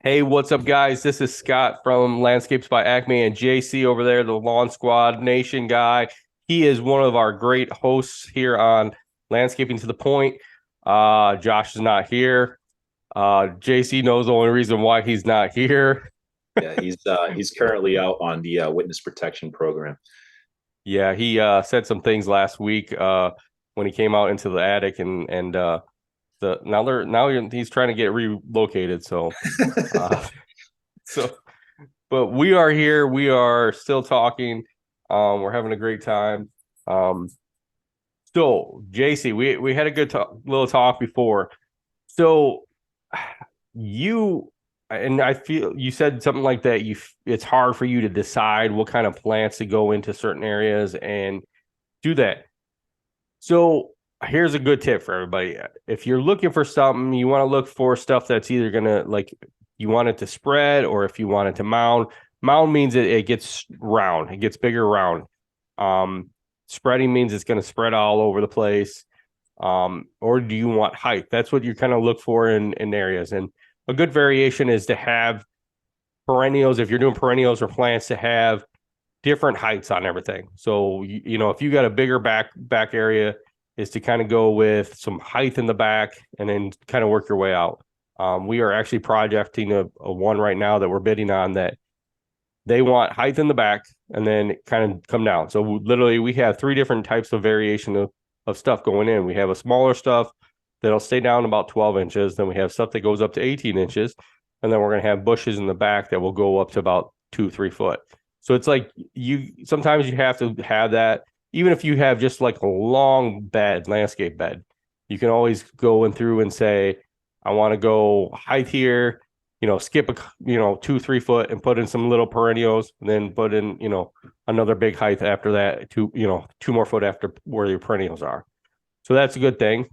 Hey, what's up, guys? This is Scott from Landscapes by Acme and JC over there, the Lawn Squad Nation guy. He is one of our great hosts here on Landscaping to the Point. Josh is not here. JC knows the only reason why he's not here. Yeah, he's currently out on the witness protection program. Yeah, he said some things last week when he came out into the attic and the now he's trying to get relocated. Uh, so but we are here. We are still talking. We're having a great time. Um, so JC, we had a good little talk before. So you and I feel you said something like that. It's hard for you to decide what kind of plants to go into certain areas and do that. So here's a good tip for everybody. If you're looking for something, you want to look for stuff that's either gonna like you want it to spread or if you want it to mound. Mound means it gets round, it gets bigger round. Um, Spreading means it's gonna spread all over the place. Or do you want height? That's what you kind of look for in areas. And a good variation is to have perennials, if you're doing perennials or plants, to have different heights on everything. So if you got a bigger back area, is to kind of go with some height in the back and then kind of work your way out. We are actually projecting a one right now that we're bidding on that they want height in the back and then kind of come down. So literally we have three different types of variation of stuff going in. We have a smaller stuff that'll stay down about 12 inches. Then we have stuff that goes up to 18 inches. And then we're going to have bushes in the back that will go up to about 2-3 foot. So it's like sometimes you have to have that, even if you have just like a long bed, landscape bed, you can always go in through and say, I want to go height here, skip 2-3 foot and put in some little perennials, and then put in, another big height after that, 2 more foot after where your perennials are. So that's a good thing.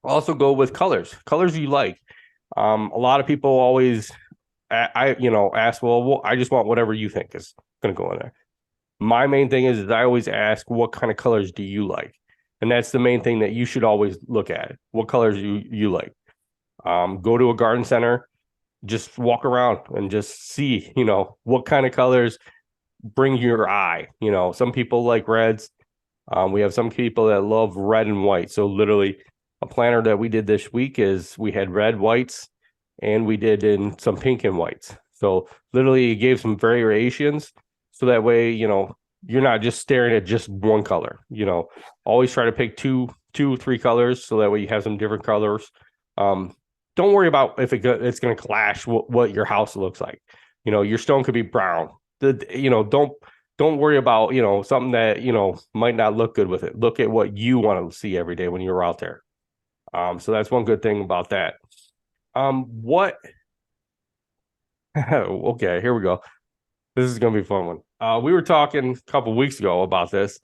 Also go with colors you like. A lot of people always ask, well, I just want whatever you think is going to go in there. My main thing is I always ask, what kind of colors do you like? And that's the main thing that you should always look at. What colors you like? Go to a garden center, just walk around and just see, what kind of colors bring your eye. Some people like reds. We have some people that love red and white. So literally a planter that we did this week is we had red, whites, and we did in some pink and whites. So literally it gave some variations. So that way, you're not just staring at just one color, always try to pick two, three colors. So that way you have some different colors. Um, don't worry about if it's going to clash what your house looks like. Your stone could be brown. Don't worry about, something that, might not look good with it. Look at what you want to see every day when you're out there. So that's one good thing about that. What okay, here we go. This is gonna be a fun one. We were talking a couple weeks ago about this.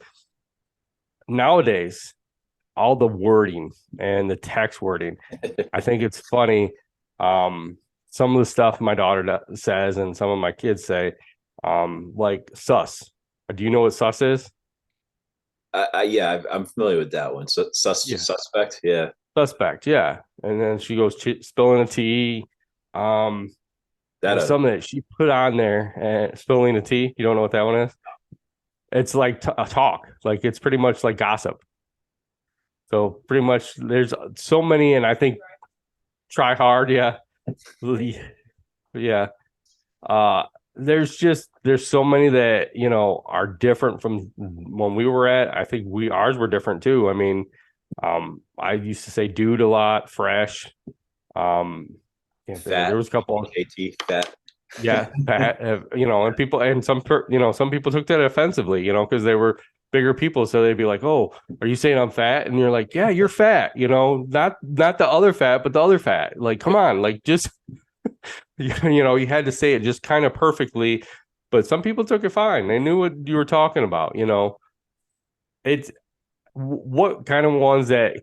Nowadays, all the wording and the text wording, I think it's funny. Some of the stuff my daughter says and some of my kids say, like sus. Do you know what sus is? Yeah, I'm familiar with that one. So Yeah. suspect, yeah. Suspect, yeah. And then she goes spilling a tea. Um, That there's something that she put on there and spilling a tea. You don't know what that one is? It's like a talk. Like it's pretty much like gossip. So pretty much there's so many, and I think try hard, yeah. Yeah. Uh there's so many that, are different from when we were at. I think ours were different too. I mean, I used to say dude a lot, fresh. Um, can't think of, there fat, was a couple. KT, fat. Yeah, that and people and some people took that offensively, because they were bigger people, so they'd be like, "Oh, are you saying I'm fat?" And you're like, "Yeah, you're fat." Not the other fat, but the other fat. Like, come on, like just you had to say it just kind of perfectly, but some people took it fine. They knew what you were talking about. It's what kind of ones that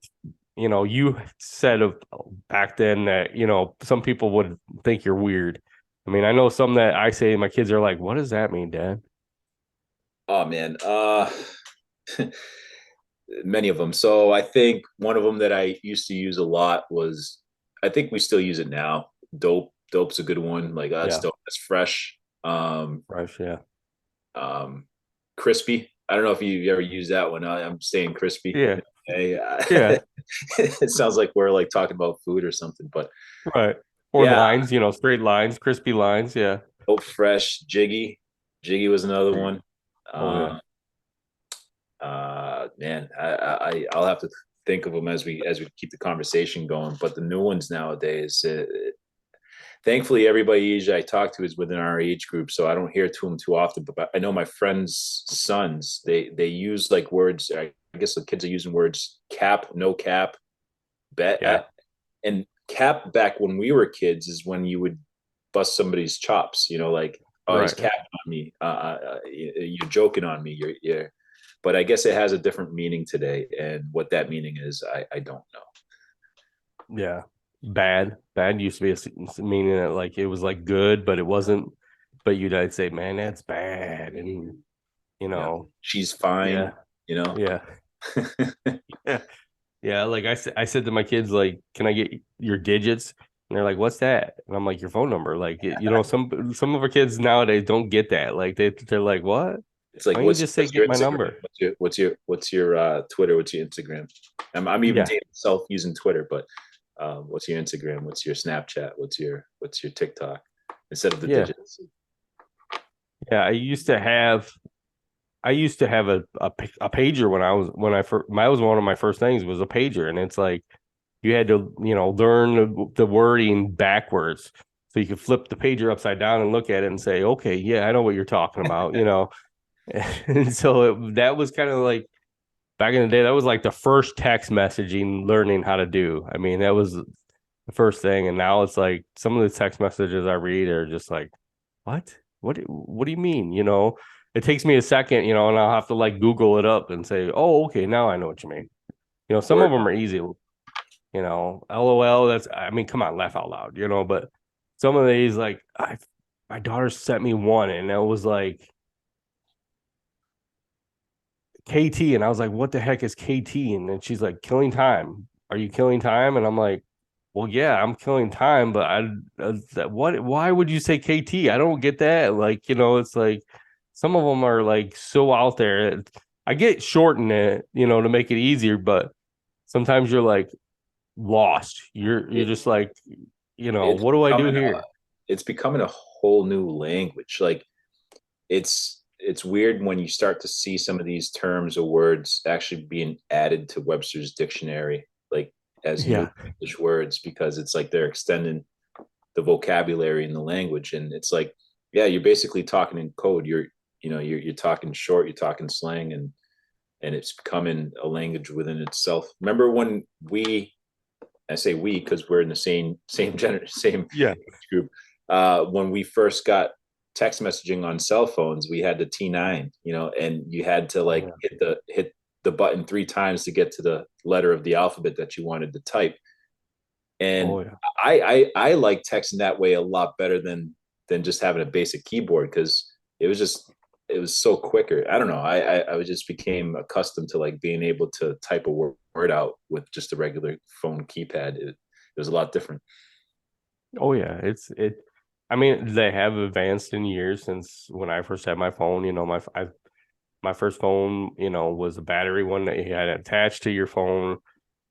you said of back then that some people would think you're weird. I mean, I know some that I say my kids are like, "What does that mean, Dad?" Oh man, many of them. So I think one of them that I used to use a lot was, I think we still use it now, dope. Dope's a good one. Like, that's Yeah. dope. That's fresh. Fresh. Yeah. Um, crispy. I don't know if you ever use that one. I'm staying crispy. Yeah. Hey, Yeah. it sounds like we're like talking about food or something, but Right. Or yeah, lines, straight lines, crispy lines. Yeah. Dope fresh. Jiggy was another one. Oh yeah. Uh, man, I'll have to think of them as we keep the conversation going. But the new ones nowadays, thankfully, everybody usually I talk to is within our age group, so I don't hear to them too often. But I know my friends' sons, they use like words. I guess the kids are using words cap, no cap, bet, Yeah. and cap back when we were kids is when you would bust somebody's chops. Like, oh, he's Right. capping on me. You're joking on me. You're. But I guess it has a different meaning today, and what that meaning is, I don't know. Yeah. Bad used to be meaning that like it was like good, but it wasn't. But I'd say, man, that's bad, and Yeah, she's fine. yeah, You know. yeah, yeah, yeah. Like I said to my kids, like, can I get your digits? And they're like, what's that? And I'm like, your phone number. Like, some of our kids nowadays don't get that. Like they're like, what? It's like, Why don't you just say what's your get my Instagram? number? What's your Twitter? What's your Instagram? I'm even Yeah, dating myself using Twitter, but what's your Instagram? What's your Snapchat? What's your TikTok? Instead of the yeah, digits. yeah. I used to have a pager when I first, that was one of my first things was a pager, and it's like you had to learn the wording backwards so you could flip the pager upside down and look at it and say, okay, yeah, I know what you're talking about. And so that was kind of like back in the day, that was like the first text messaging learning how to do. I mean, that was the first thing, and now it's like some of the text messages I read are just like, what? What do you mean? It takes me a second, and I'll have to like Google it up and say, oh, okay, now I know what you mean. Some of Word. them are easy. LOL. That's I mean, come on, laugh out loud. But some of these like my daughter sent me one, and it was like KT, and I was like, what the heck is KT? And then she's like, killing time. Are you killing time? And I'm like, well, yeah, I'm killing time, but what? Why would you say KT? I don't get that. Like, it's like some of them are like so out there. I get shorten it, to make it easier, but sometimes you're like lost. You're It, just like, it's what do I do becoming here? it's becoming a whole new language. Like, it's weird when you start to see some of these terms or words actually being added to Webster's dictionary, like as new Yeah. English words, because it's like they're extending the vocabulary in the language, and it's like, yeah, you're basically talking in code. You're talking short, you're talking slang, and it's becoming a language within itself. Remember when I say we because we're in the same Yeah. group. When we first got text messaging on cell phones, we had the T9, and you had to Oh like yeah. hit the button 3 times to get to the letter of the alphabet that you wanted to type. And Oh yeah. I like texting that way a lot better than just having a basic keyboard, because it was so quicker. I don't know. I just became accustomed to like being able to type a word out with just a regular phone keypad. It was a lot different. Oh yeah. I mean, they have advanced in years since when I first had my phone. My first phone, was a battery one that you had attached to your phone,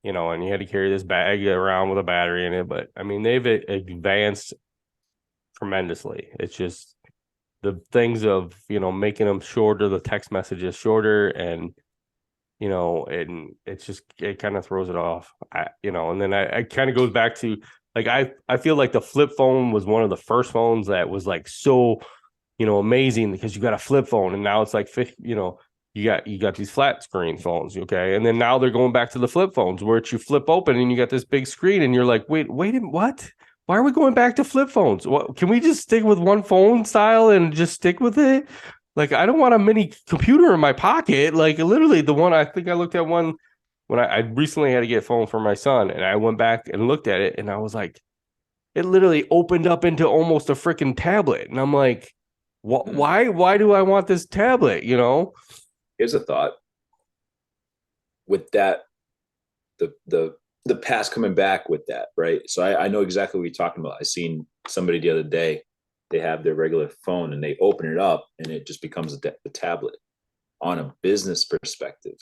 and you had to carry this bag around with a battery in it. But I mean, they've advanced tremendously. It's just the things of, making them shorter, the text messages shorter, and it's just, it kind of throws it off. And then I kind of goes back to like, I feel like the flip phone was one of the first phones that was like so amazing because you got a flip phone, and now it's like, you got these flat screen phones, okay, and then now they're going back to the flip phones where it's you flip open and you got this big screen, and you're like, wait, what? Why are we going back to flip phones? What, can we just stick with one phone style and just stick with it? Like, I don't want a mini computer in my pocket. Like, literally, the one I think I looked at one when I recently had to get a phone for my son, and I went back and looked at it, and I was like, it literally opened up into almost a freaking tablet, and I'm like, Hmm. why do I want this tablet? Here's a thought with that, the past coming back with that, right? So I know exactly what you're talking about. I seen somebody the other day, they have their regular phone and they open it up and it just becomes a tablet. On a business perspective,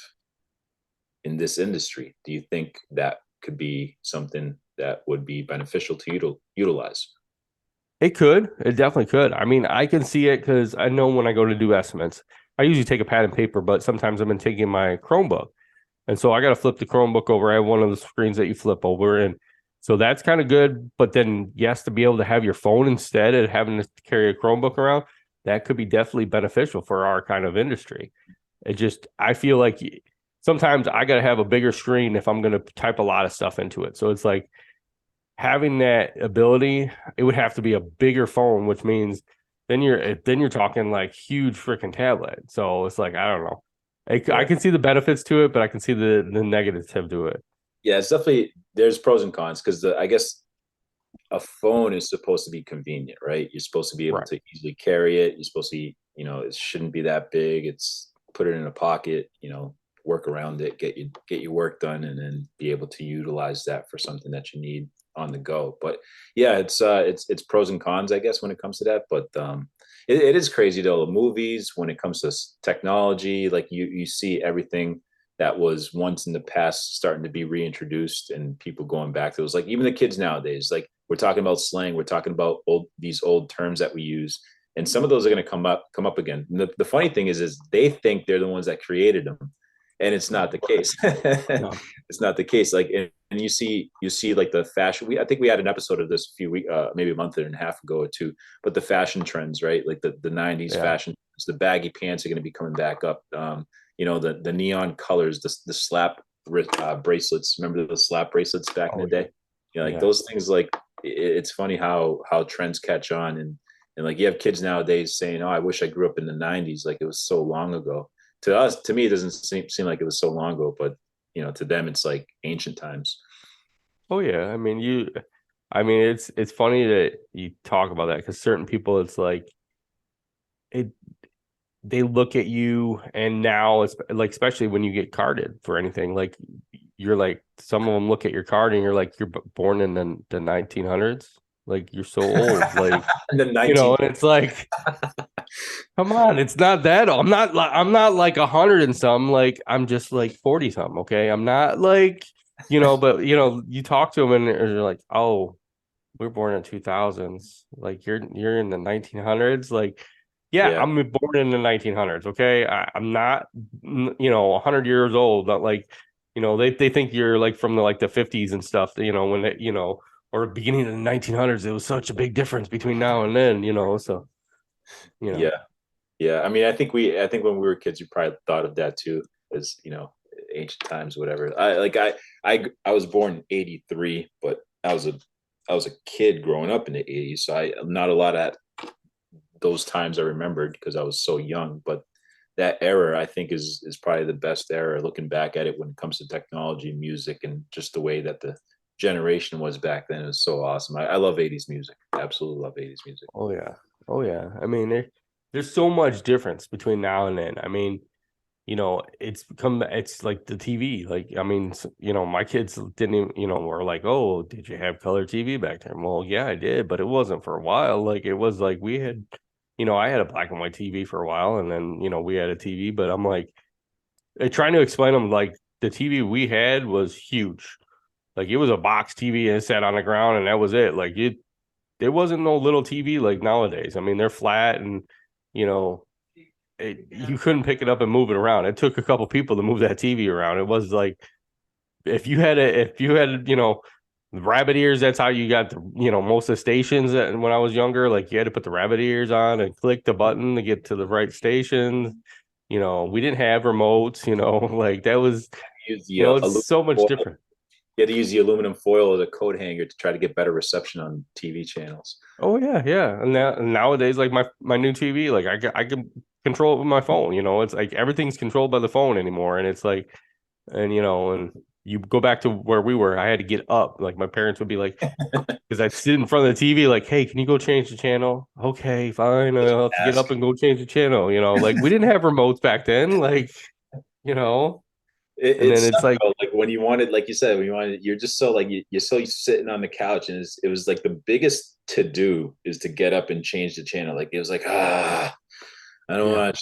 in this industry, do you think that could be something that would be beneficial to utilize? It could. It definitely could. I mean, I can see it because I know when I go to do estimates, I usually take a pad and paper, but sometimes I've been taking my Chromebook. And so I got to flip the Chromebook over. I have one of the screens that you flip over. And so that's kind of good. But then, yes, to be able to have your phone instead of having to carry a Chromebook around, that could be definitely beneficial for our kind of industry. It just, I feel like sometimes I got to have a bigger screen if I'm going to type a lot of stuff into it. So it's like having that ability, it would have to be a bigger phone, which means then you're talking like huge freaking tablet. So it's like, I don't know. I Yeah. can see the benefits to it, but I can see the negatives to it. Yeah, it's definitely there's pros and cons because I guess a phone is supposed to be convenient, right? You're supposed to be able Right. to easily carry it. You're supposed to be, it shouldn't be that big. It's put it in a pocket, work around it, get your work done, and then be able to utilize that for something that you need on the go. But yeah, it's pros and cons, I guess, when it comes to that. But it is crazy though. The movies, when it comes to technology, like you see everything that was once in the past starting to be reintroduced and people going back to those. Like even the kids nowadays, like we're talking about slang, we're talking about these old terms that we use, and some of those are going to come up again. And the funny thing is they think they're the ones that created them, and it's not the case. No. It's not the case. Like and you see like the fashion. I think we had an episode of this a few weeks, maybe a month and a half ago or two. But the fashion trends, right? Like the '90s Yeah. fashion, the baggy pants are going to be coming back up. The neon colors, the slap bracelets. Remember the slap bracelets back in Oh the yeah. day? Like Yeah. those things. Like it's funny how trends catch on, and like you have kids nowadays saying, "Oh, I wish I grew up in the '90s." Like it was so long ago. To me, it doesn't seem like it was so long ago, but to them, it's like ancient times. Oh yeah. I mean, it's funny that you talk about that because certain people, it's like it they look at you and now it's like especially when you get carded for anything, like you're like some of them look at your card and you're like you're born in the 1900s, like you're so old, like And then 19. and it's like come on, it's not that old. I'm not like 100 and some, like I'm just like 40 something, okay? I'm not like but you talk to them and they're like, oh, we're born in 2000s, like you're in the 1900s, like yeah, Yeah, I'm born in the 1900s, okay? I'm not 100 years old, not like they think you're like from the 50s and stuff, when or beginning of the 1900s, it was such a big difference between now and then, so you know yeah, yeah. I mean, I think when we were kids, you probably thought of that too, as ancient times, whatever. I was born in '83, but I was a kid growing up in the '80s, so I not a lot of those times I remembered because I was so young. But that era, I think, is probably the best era looking back at it when it comes to technology, music, and just the way that the generation was back then. It was so awesome. I love '80s music. Absolutely love '80s music. Oh yeah. Oh yeah. I mean, there's so much difference between now and then. I mean, it's like the TV. Like, I mean, my kids didn't even, were like, oh, did you have color TV back then? Well, yeah, I did, but it wasn't for a while. Like, it was like we had, I had a black and white TV for a while, and then, we had a TV, but I'm like, trying to explain them, like, the TV we had was huge. Like, it was a box TV and it sat on the ground, and that was it. Like, there wasn't no little TV like nowadays. I mean, they're flat and, you know, you couldn't pick it up and move it around. It took a couple people to move that TV around. It was like if you had rabbit ears, that's how you got the most of the stations. When I was younger, like you had to put the rabbit ears on and click the button to get to the right stations. We didn't have remotes. Like that was Use the it's aluminum so much foil. different. You had to use the aluminum foil as a coat hanger to try to get better reception on TV channels. Oh yeah, yeah. And nowadays, like my new TV, like I can control it with my phone. It's like everything's controlled by the phone anymore, and it's like, and you go back to where we were. I had to get up. Like my parents would be like, because I'd sit in front of the TV, like, hey, can you go change the channel? Okay, fine. I'll have to get Ask. up and go change the channel. Like we didn't have remotes back then. Like, you know, And It then it's sucked like, though. Like when you wanted, like you said, when you wanted, you're just so like you're so sitting on the couch, and it was like the biggest to do is to get up and change the channel. Like it was like I don't yeah, want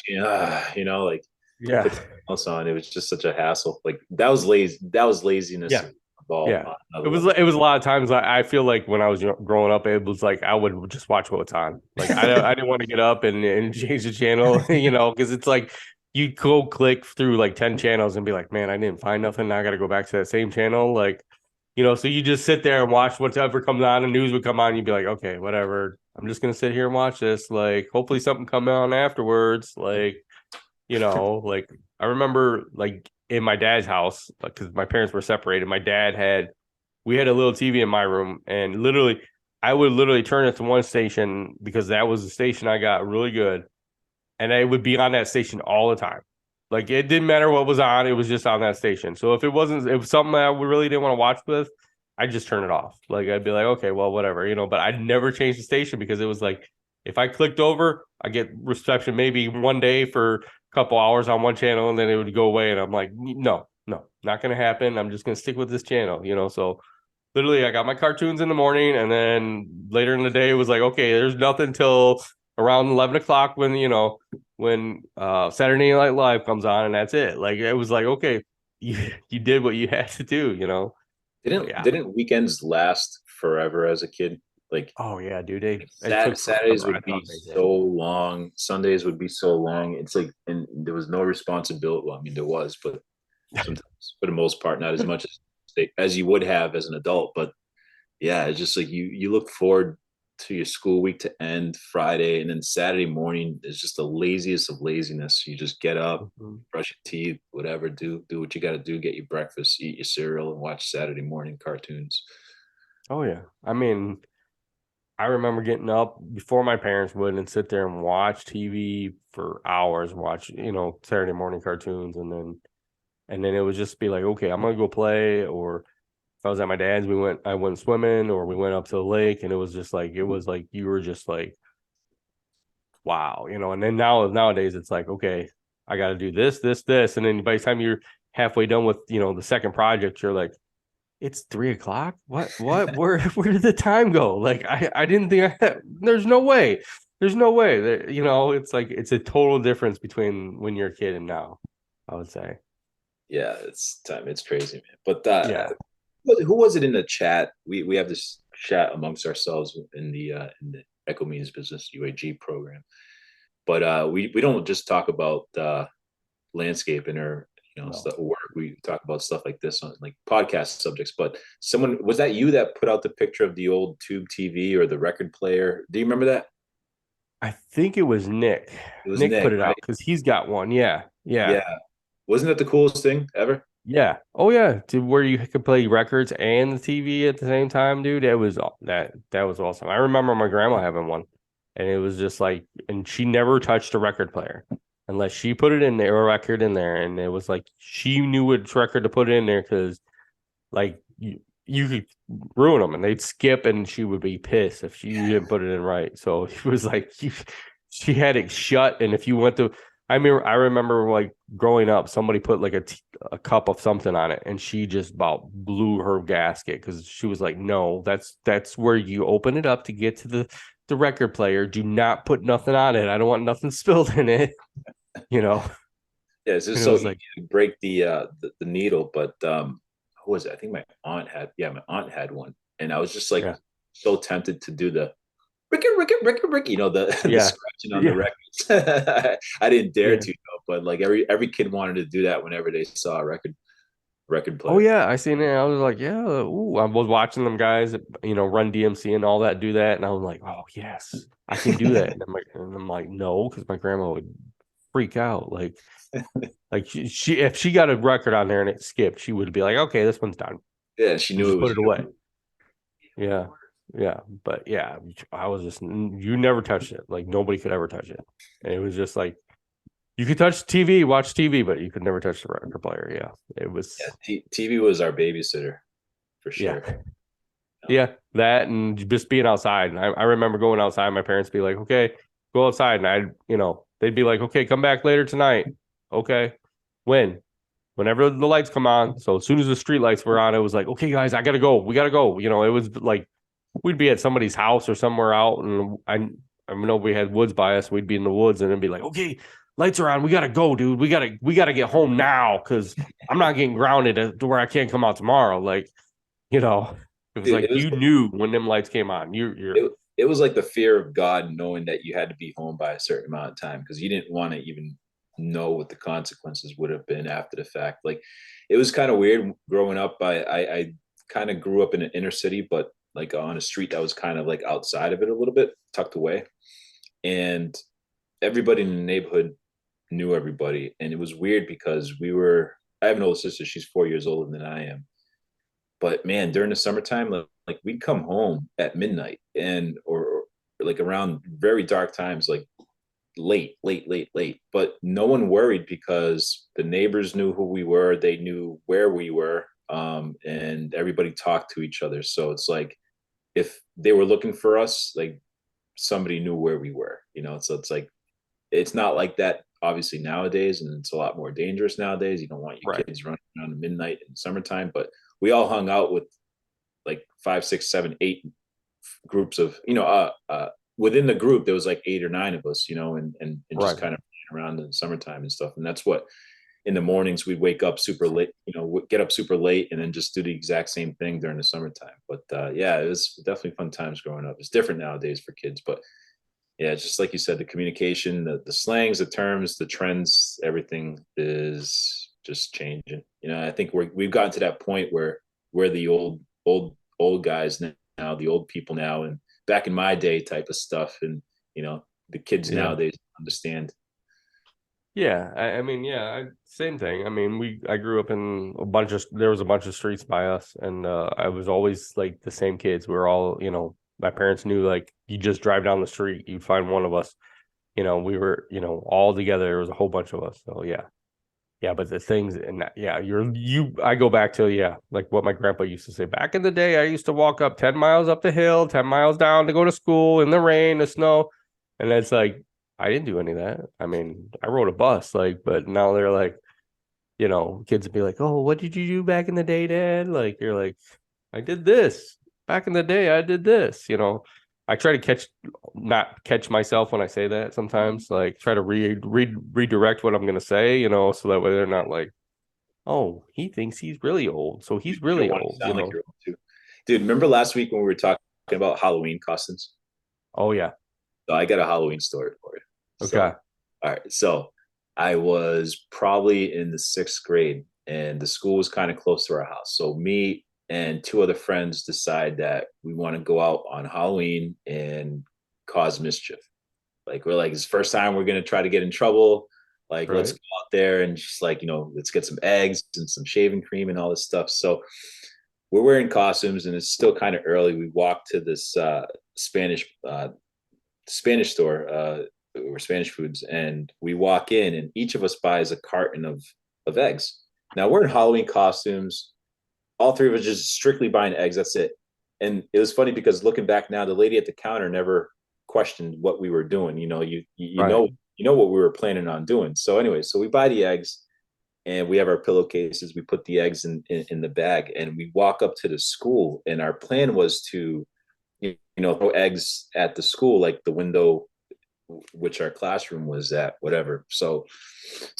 to, like yeah, put something else on. It was just such a hassle. Like that was lazy. That was laziness yeah, involved yeah. on another level. It was a lot of times. I feel like when I was growing up, it was like I would just watch what's on. Like I didn't want to get up and change the channel, because it's like you go click through like 10 channels and be like, man, I didn't find nothing. Now I got to go back to that same channel. Like, so you just sit there and watch whatever comes on. The news would come on. You'd be like, okay, whatever. I'm just gonna sit here and watch this. Like, hopefully something come on afterwards. Like I remember like in my dad's house, because my parents were separated. We had a little TV in my room, and literally, I would literally turn it to one station because that was the station I got really good, and I would be on that station all the time. Like it didn't matter what was on; it was just on that station. So if it was something I really didn't want to watch with, I'd just turn it off. Like I'd be like, okay, well, whatever. But I'd never change the station because it was like if I clicked over, I get reception maybe one day for a couple hours on one channel, and then it would go away, and I'm like, no, no, not gonna happen. I'm just gonna stick with this channel. So literally I got my cartoons in the morning, and then later in the day it was like, okay, there's nothing till around 11 o'clock when Saturday Night Live comes on, and that's it. Like it was like, okay, you did what you had to do. But Didn't yeah. didn't weekends last forever as a kid? Like Oh yeah, dude. It took Saturdays forever. I would thought be they so did. long. Sundays would be so long. It's like, and there was no responsibility. Well, I mean, there was, but sometimes for the most part, not as much as you would have as an adult. But yeah, it's just like you look forward to your school week to end Friday, and then Saturday morning is just the laziest of laziness. You just get up, Mhm. brush your teeth, whatever, do what you got to do, get your breakfast, eat your cereal, and watch Saturday morning cartoons. Oh yeah. I mean, I remember getting up before my parents would and sit there and watch TV for hours, watch, Saturday morning cartoons, and then it would just be like, okay, I'm gonna go play. Or if I was at my dad's, I went swimming, or we went up to the lake, and it was like you were just like, wow. And then nowadays it's like, okay, I got to do this, this, this, and then by the time you're halfway done with the second project, you're like, it's 3 o'clock. What? Where did the time go? Like I didn't think I had, there's no way. There's no way that it's like it's a total difference between when you're a kid and now, I would say. Yeah, it's time. It's crazy, man. But Yeah. who was it in the chat? We have this chat amongst ourselves in the Echo Means Business UAG program. But we don't just talk about landscaping or No. stuff work. We talk about stuff like this on like podcast subjects. But someone, was that you that put out the picture of the old tube TV or the record player? Do you remember that? I think it was Nick. It was Nick put Nick, it right? out because he's got one. Yeah. Yeah. Yeah. Wasn't that the coolest thing ever? Yeah. Oh yeah. To where you could play records and the TV at the same time, dude. That was awesome. I remember my grandma having one, and it was just like, and she never touched a record player unless she put it in there, a record in there, and it was like she knew which record to put in there because like you could ruin them and they'd skip, and she would be pissed if you didn't put it in right. So it was like she had it shut, and if you went to I remember like growing up, somebody put like a cup of something on it, and she just about blew her gasket because she was like, "No, that's where you open it up to get to the record player. Do not put nothing on it. I don't want nothing spilled in it." You know, Yeah, it's and just it so was easy like, to break the needle. But who was it? I think my aunt had, yeah, my aunt had one, and I was just like yeah, so tempted to do the Ricky, the the yeah, scratching on the yeah, records. I didn't dare yeah. to, but like every kid wanted to do that whenever they saw a record Oh player. yeah, I seen it. I was like, yeah. Ooh, I was watching them guys, run DMC and all that, do that, and I was like, oh yes, I can do that. And I'm like, no, because my grandma would freak out. Like she if she got a record on there and it skipped, she would be like, okay, this one's done, Yeah, she and knew it just put was it you. away. Yeah, yeah, but yeah, I was just you never touched it. Like nobody could ever touch it, and it was just like you could touch TV, watch TV, but you could never touch the record player. Yeah, it Yeah, was. TV was our babysitter for Yeah. sure. Yeah, that and just being outside. And I remember going outside. My parents be like, "Okay, go outside," and they'd be like, "Okay, come back later tonight." Okay, when? whenever the lights come on. So as soon as the street lights were on, it was like, okay, guys, I gotta go. We gotta go. It was like we'd be at somebody's house or somewhere out, and I know we had woods by us. We'd be in the woods, and it'd be like, okay, lights are on. We gotta go, dude. We gotta get home now because I'm not getting grounded to where I can't come out tomorrow. Like, you know, it was Dude, like you knew when them lights came on. You're it was like the fear of God knowing that you had to be home by a certain amount of time because you didn't want to even know what the consequences would have been after the fact. Like it was kind of weird growing up. I kind of grew up in an inner city, but like on a street that was kind of like outside of it a little bit, tucked away. And everybody in the neighborhood knew everybody. And it was weird because I have an older sister, she's 4 years older than I am. But man, during the summertime, like we'd come home at midnight or like around very dark times, like late. But no one worried because the neighbors knew who we were. They knew where we were. And everybody talked to each other. So it's like if they were looking for us, like somebody knew where we were, So it's like it's not like that obviously nowadays, and it's a lot more dangerous nowadays. You don't want your right, kids running around at midnight in summertime, but we all hung out with like 5, 6, 7, 8 groups of within the group there was like 8 or 9 of us, and just right. kind of around in the summertime and stuff. And that's what in the mornings we'd wake up super late, get up super late and then just do the exact same thing during the summertime. But yeah, it was definitely fun times growing up. It's different nowadays for kids, but yeah, it's just like you said, the communication, the slangs, the terms, the trends, everything is just changing. I think we've gotten to that point where we're the old guys now, the old people now, and back in my day type of stuff, and the kids Yeah. nowadays understand. Yeah, I mean, yeah, same thing. I mean, I grew up in there was a bunch of streets by us, and I was always like the same kids. We were all, my parents knew like you just drive down the street, you'd find one of us. We were, all together. There was a whole bunch of us. So yeah. But the things, and yeah, I go back to like what my grandpa used to say back in the day. I used to walk up 10 miles up the hill, 10 miles down to go to school in the rain, the snow, and it's like I didn't do any of that. I mean, I rode a bus, like, but now they're like, kids would be like, "Oh, what did you do back in the day, Dad?" Like, you're like, "I did this back in the day. I did this." I try to not catch myself when I say that sometimes. Like, try to redirect what I'm gonna say, so that way they're not like, "Oh, he thinks he's really old, so he's You don't really want to old." sound like you're old too, dude. Remember last week when we were talking about Halloween costumes? Oh yeah. So I got a Halloween story for you. Okay. So, all right. So I was probably in the 6th grade and the school was kind of close to our house. So me and 2 other friends decide that we want to go out on Halloween and cause mischief. Like we're like, it's the first time we're going to try to get in trouble. Like, let's Right. go out there and just like, let's get some eggs and some shaving cream and all this stuff. So we're wearing costumes and it's still kind of early. We walk to this Spanish store or Spanish foods, and we walk in, and each of us buys a carton of eggs. Now we're in Halloween costumes. All 3 of us just strictly buying eggs. That's it. And it was funny because looking back now, the lady at the counter never questioned what we were doing. Right. You know what we were planning on doing. So anyway, so we buy the eggs and we have our pillowcases. We put the eggs in the bag and we walk up to the school. And our plan was to throw eggs at the school, like the window which our classroom was at, whatever. So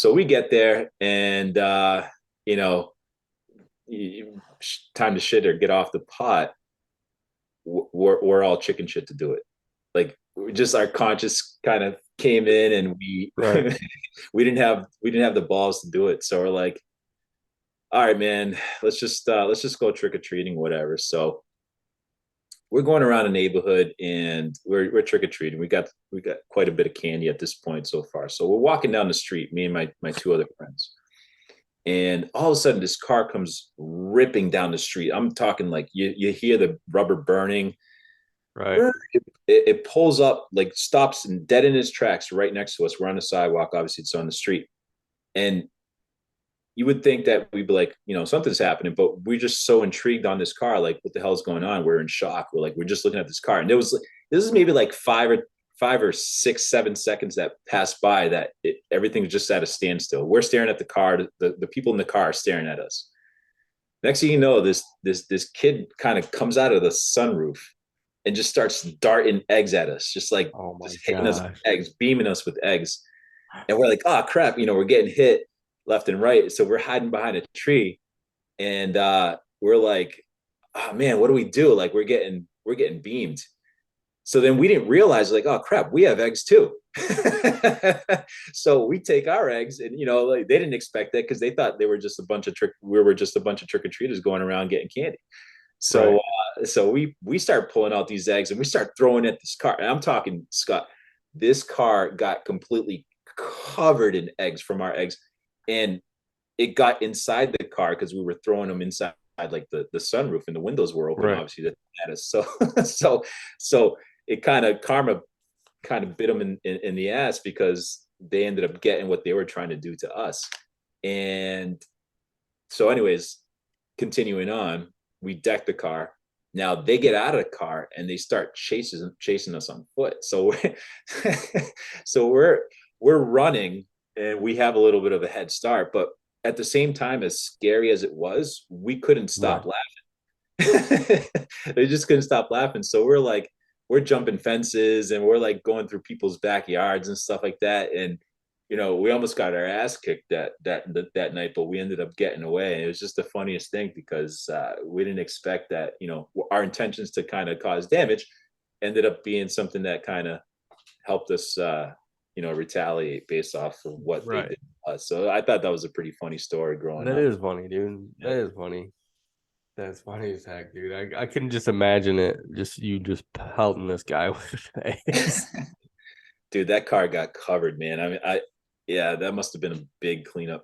we get there and you know time to shit or get off the pot. We're all chicken shit to do it. Like just our conscience kind of came in and we Right. we didn't have the balls to do it. So we're like, all right, man, let's just go trick or treating, whatever. So we're going around a neighborhood and we're trick or treating. We got quite a bit of candy at this point so far. So we're walking down the street, me and my 2 other friends, and all of a sudden this car comes ripping down the street. I'm talking like you hear the rubber burning. Right. It pulls up, like stops and dead in its tracks right next to us. We're on the sidewalk, obviously it's on the street, and you would think that we'd be like, something's happening, but we're just so intrigued on this car. Like, what the hell's going on? We're in shock. We're just looking at this car. And this is maybe like 5 or 6, 7 seconds that pass by that everything's just at a standstill. We're staring at the car. The people in the car are staring at us. Next thing you know, this kid kind of comes out of the sunroof and just starts darting eggs at us, just like Oh my just hitting us with gosh. eggs, beaming us with eggs. And we're like, oh crap, we're getting hit left and right. So we're hiding behind a tree, and we're like, oh man, what do we do? Like we're getting beamed. So then we didn't realize, like, oh crap, we have eggs too. So we take our eggs, and like they didn't expect that because they thought we were just a bunch of trick or treaters going around getting candy. So Right. so we start pulling out these eggs and we start throwing at this car. And I'm talking, Scott, this car got completely covered in eggs from our eggs, and it got inside the car because we were throwing them inside like the sunroof, and the windows were open, Right. obviously, that at us. So so it kind of karma kind of bit them in the ass because they ended up getting what they were trying to do to us. And so anyways, continuing on, we deck the car. Now they get out of the car and they start chasing us on foot. So so we're running, and we have a little bit of a head start, but at the same time, as scary as it was, we couldn't Right. stop laughing. They just couldn't stop laughing. So we're jumping fences, and we're like going through people's backyards and stuff like that. And we almost got our ass kicked that night, but we ended up getting away. It was just the funniest thing because we didn't expect that. Our intentions to kind of cause damage ended up being something that kind of helped us, retaliate based off of what they Right. did to us. So I thought that was a pretty funny story growing That up. is funny, dude. That is funny. That's funny as heck, dude. I couldn't just imagine it. Just you just pelting this guy with eggs. Dude, that car got covered, man. I mean, yeah, that must have been a big cleanup,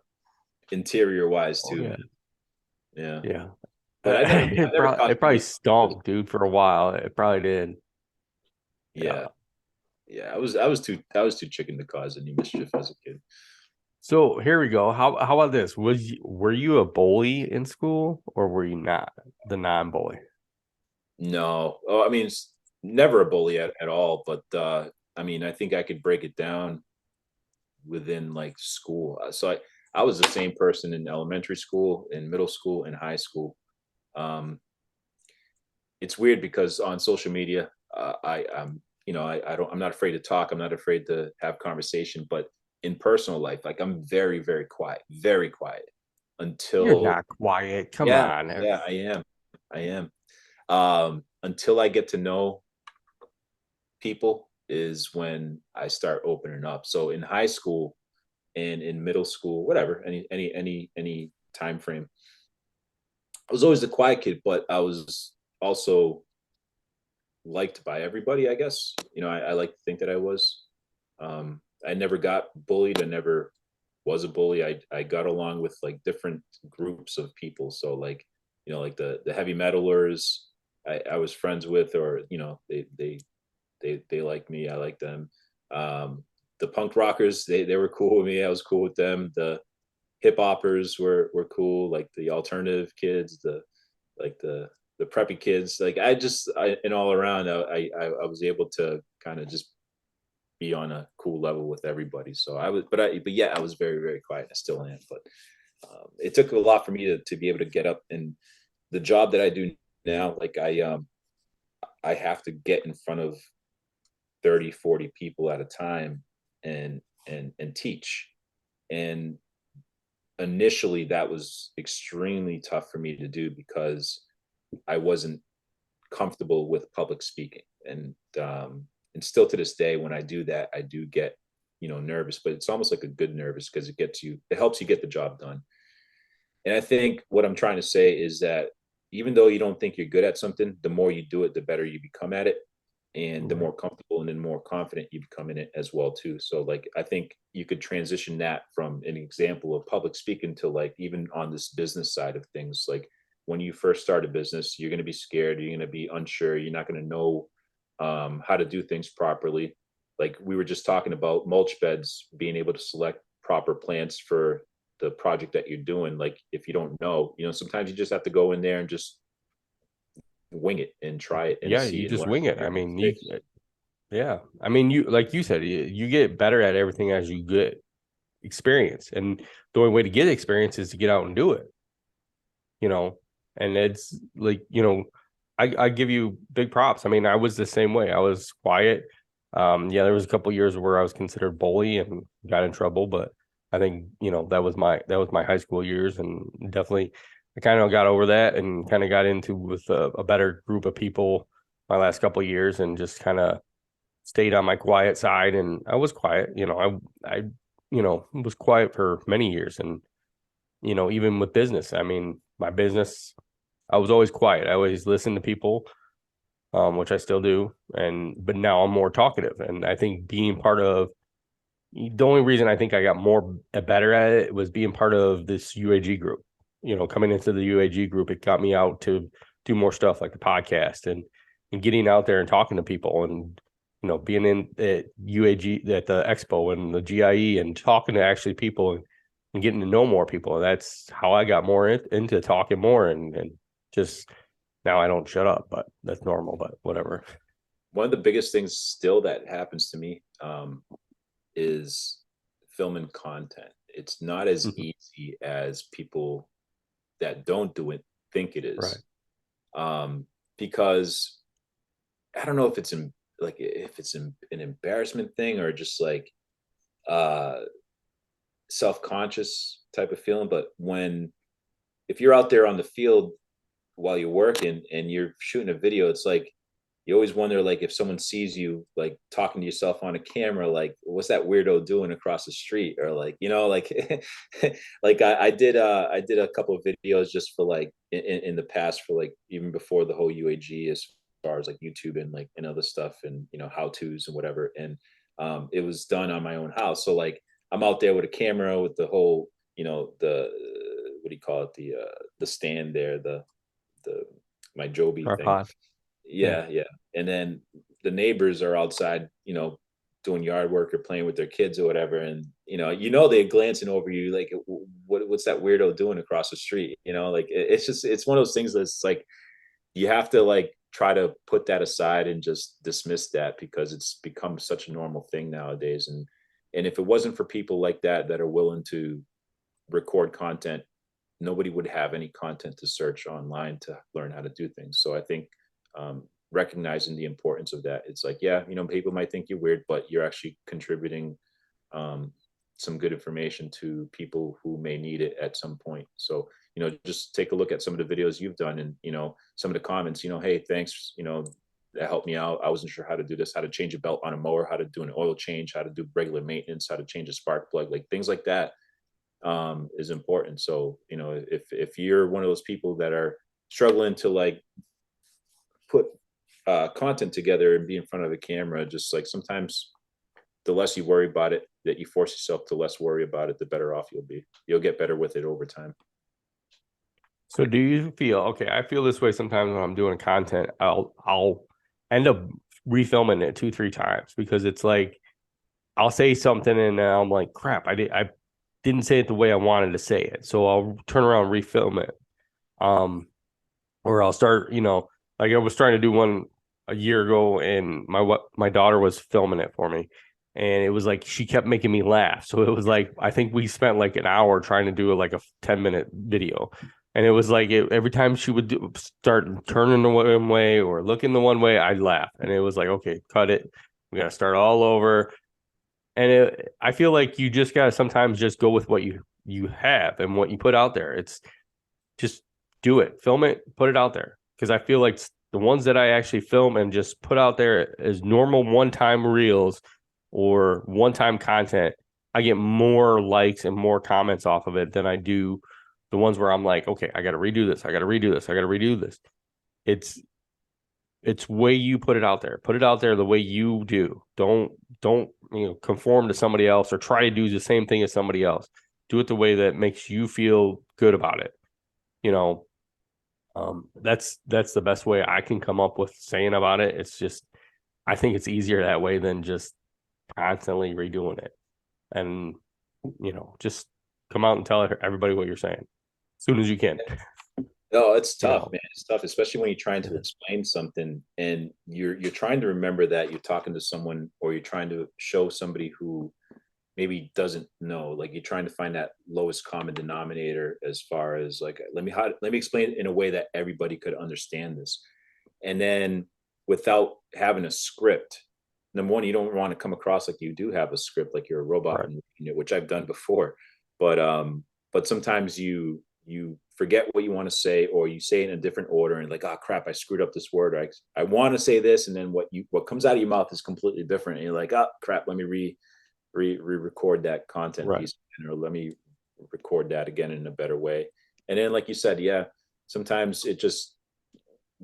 interior wise Oh too, yeah. man. Yeah, Yeah. but I never caught It too probably many. stunk, dude, for a while. It probably did. Yeah, Yeah. yeah. I was too chicken to cause any mischief as a kid. So here we go. How about this? Were you a bully in school or were you not the non-bully? No, oh, I mean, never a bully at all. But I mean, I think I could break it down within like school. So I was the same person in elementary school, in middle school, and high school. Um, it's weird because on social media, I'm not afraid to talk. I'm not afraid to have conversation, but in personal life, like I'm very, very quiet You're until, not quiet. Come yeah, on. yeah, I am. Until I get to know people is when I start opening up. So in high school and in middle school, whatever, any time frame, I was always the quiet kid, but I was also liked by everybody, I guess. I like to think that I was. I never got bullied. I never was a bully. I got along with like different groups of people. So like, like the heavy metalers I was friends with, or they like me. I like them. The punk rockers, they were cool with me. I was cool with them. The hip hoppers were cool, like the alternative kids, the preppy kids. Like and all around, I was able to kind of just be on a cool level with everybody. So but yeah, I was very, very quiet. I still am, but it took a lot for me to be able to get up. And the job that I do now, like I have to get in front of 30, 40 people at a time and teach. And initially that was extremely tough for me to do because I wasn't comfortable with public speaking. And still to this day, when I do that, I do get, nervous, but it's almost like a good nervous because it helps you get the job done. And I think what I'm trying to say is that even though you don't think you're good at something, the more you do it, the better you become at it. And the Right. more comfortable and then more confident you become in it as well too. So like I think you could transition that from an example of public speaking to like even on this business side of things. Like when you first start a business, you're going to be scared, you're going to be unsure, you're not going to know how to do things properly. Like we were just talking about mulch beds, being able to select proper plants for the project that you're doing. Like if you don't know, sometimes you just have to go in there and just wing it and try it and Yeah, see you and just learn wing from it. I your mean, mistakes. Yeah. I mean, you, like you said, you get better at everything as you get experience. And the only way to get experience is to get out and do it, you know. And it's like, I give you big props. I mean, I was the same way. I was quiet. Yeah, there was a couple years where I was considered bully and got in trouble, but I think, that was my high school years, and definitely I kind of got over that and kind of got into with a better group of people my last couple of years, and just kind of stayed on my quiet side. And I was quiet, I was quiet for many years. And even with business, I mean, my business, I was always quiet. I always listened to people, which I still do. But now I'm more talkative. And I think being part of the only reason I think I got more better at it was being part of this UAG group. Coming into the UAG group, it got me out to do more stuff like the podcast, and getting out there and talking to people, and being in at UAG at the expo and the GIE, and talking to actually people, and getting to know more people. And that's how I got more into talking more, and just now I don't shut up, but that's normal, but whatever. One of the biggest things still that happens to me is filming content. It's not as easy as people that don't do it think it Right. is. Because I don't know if it's an embarrassment thing or just like uh self-conscious type of feeling. But if you're out there on the field while you're working and you're shooting a video, it's like you always wonder, like, if someone sees you like talking to yourself on a camera, like, what's that weirdo doing across the street? Or like, like like I did a couple of videos just for like in the past, for like even before the whole UAG, as far as like YouTube and like and other stuff, and how to's and whatever. And it was done on my own house. So like I'm out there with a camera with the whole, the what do you call it, the stand there, the my Joby thing. Tripod. Yeah. Yeah, yeah. And then the neighbors are outside, doing yard work or playing with their kids or whatever, and they're glancing over you like, what's that weirdo doing across the street? Like it's one of those things that's like you have to like try to put that aside and just dismiss that, because it's become such a normal thing nowadays. And if it wasn't for people like that are willing to record content, nobody would have any content to search online to learn how to do things. So I think recognizing the importance of that, it's like, yeah, people might think you're weird, but you're actually contributing um, some good information to people who may need it at some point. So, just take a look at some of the videos you've done, and, some of the comments, hey, thanks, that helped me out. I wasn't sure how to do this, how to change a belt on a mower, how to do an oil change, how to do regular maintenance, how to change a spark plug, like things like that is important. So, if you're one of those people that are struggling to like put content together and be in front of the camera, just like sometimes the less you worry about it, that you force yourself to less worry about it, the better off you'll be. You'll get better with it over time. So do you feel okay? I feel this way sometimes when I'm doing content. I'll end up refilming it 2, 3 times, because it's like I'll say something and then I'm like, crap, I didn't say it the way I wanted to say it. So I'll turn around and refilm it. Um, or I'll start, like I was trying to do one a year ago, and my daughter was filming it for me, and it was like she kept making me laugh. So it was like I think we spent like an hour trying to do like a 10-minute video, and it was like every time she would start turning the one way or looking the one way, I'd laugh, and it was like, okay, cut it. We got to start all over. And I feel like you just gotta sometimes just go with what you have and what you put out there. It's just do it, film it, put it out there. Because I feel like the ones that I actually film and just put out there as normal one-time reels or one-time content, I get more likes and more comments off of it than I do the ones where I'm like, okay, I got to redo this, I got to redo this, I got to redo this. It's it's way you put it out there. Put it out there the way you do. Don't conform to somebody else or try to do the same thing as somebody else. Do it the way that makes you feel good about it. You know, that's the best way I can come up with saying about it. It's just I think it's easier that way than just constantly redoing it. And just come out and tell everybody what you're saying as soon as you can. No, it's you tough, know. man. It's tough, especially when you're trying to Mhm. explain something and you're trying to remember that you're talking to someone or you're trying to show somebody who maybe doesn't know. Like you're trying to find that lowest common denominator as far as like let me explain it in a way that everybody could understand this. And then without having a script, number one, you don't want to come across like you do have a script, like you're a robot, Right. which I've done before. But sometimes you forget what you want to say, or you say it in a different order, and like, oh crap, I screwed up this word. Or I want to say this, and then what comes out of your mouth is completely different, and you're like, oh crap, let me record that content Right. piece, or let me record that again in a better way. And then, like you said, yeah, sometimes it just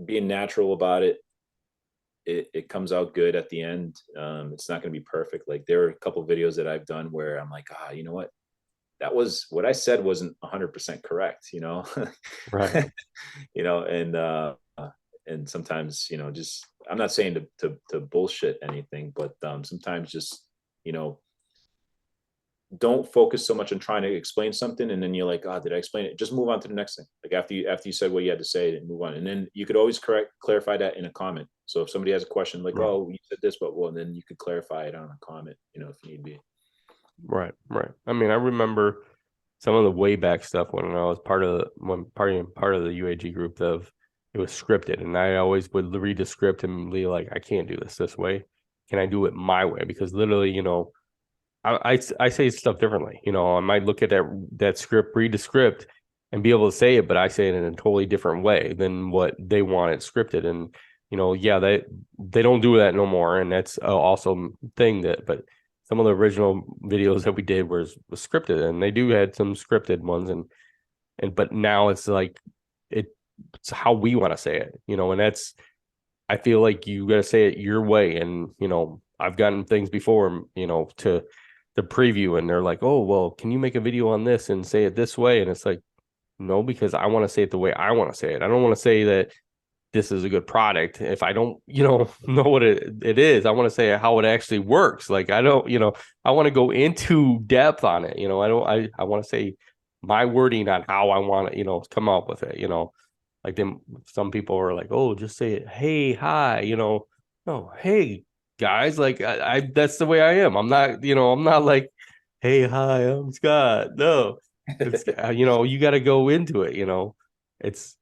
being natural about it, it comes out good at the end. It's not going to be perfect. Like there are a couple of videos that I've done where I'm like, you know what? That was what I said wasn't 100% correct, Right. and sometimes, just I'm not saying to bullshit anything, but sometimes just, you know, don't focus so much on trying to explain something and then you're like, did I explain it? Just move on to the next thing. Like after you said what you had to say, and move on. And then you could always clarify that in a comment. So if somebody has a question like, Right. oh, you said this, but well, and then you could clarify it on a comment, if need be. Right. Right. I mean, I remember some of the way back stuff when I was part of the UAG group of it was scripted, and I always would read the script and be like, I can't do this way. Can I do it my way? Because literally, I say stuff differently. I might look at that script, read the script, and be able to say it, but I say it in a totally different way than what they want it scripted. And yeah, they don't do that no more, and that's an awesome thing. But some of the original videos that we did was scripted, and they do had some scripted ones, and but now it's like it's how we want to say it, and that's I feel like you got to say it your way. And, I've gotten things before, to the preview and they're like, oh, well, can you make a video on this and say it this way? And it's like, no, because I want to say it the way I want to say it. I don't want to say that this is a good product if I don't, know what it is. I want to say how it actually works. Like, I don't, I want to go into depth on it. I want to say my wording on how I want to, come up with it, like then some people are like, oh, just say it. Hey, hi, no, hey guys, like I that's the way I am. I'm not, I'm not like, hey, hi, I'm Scott. No, it's you got to go into it. It's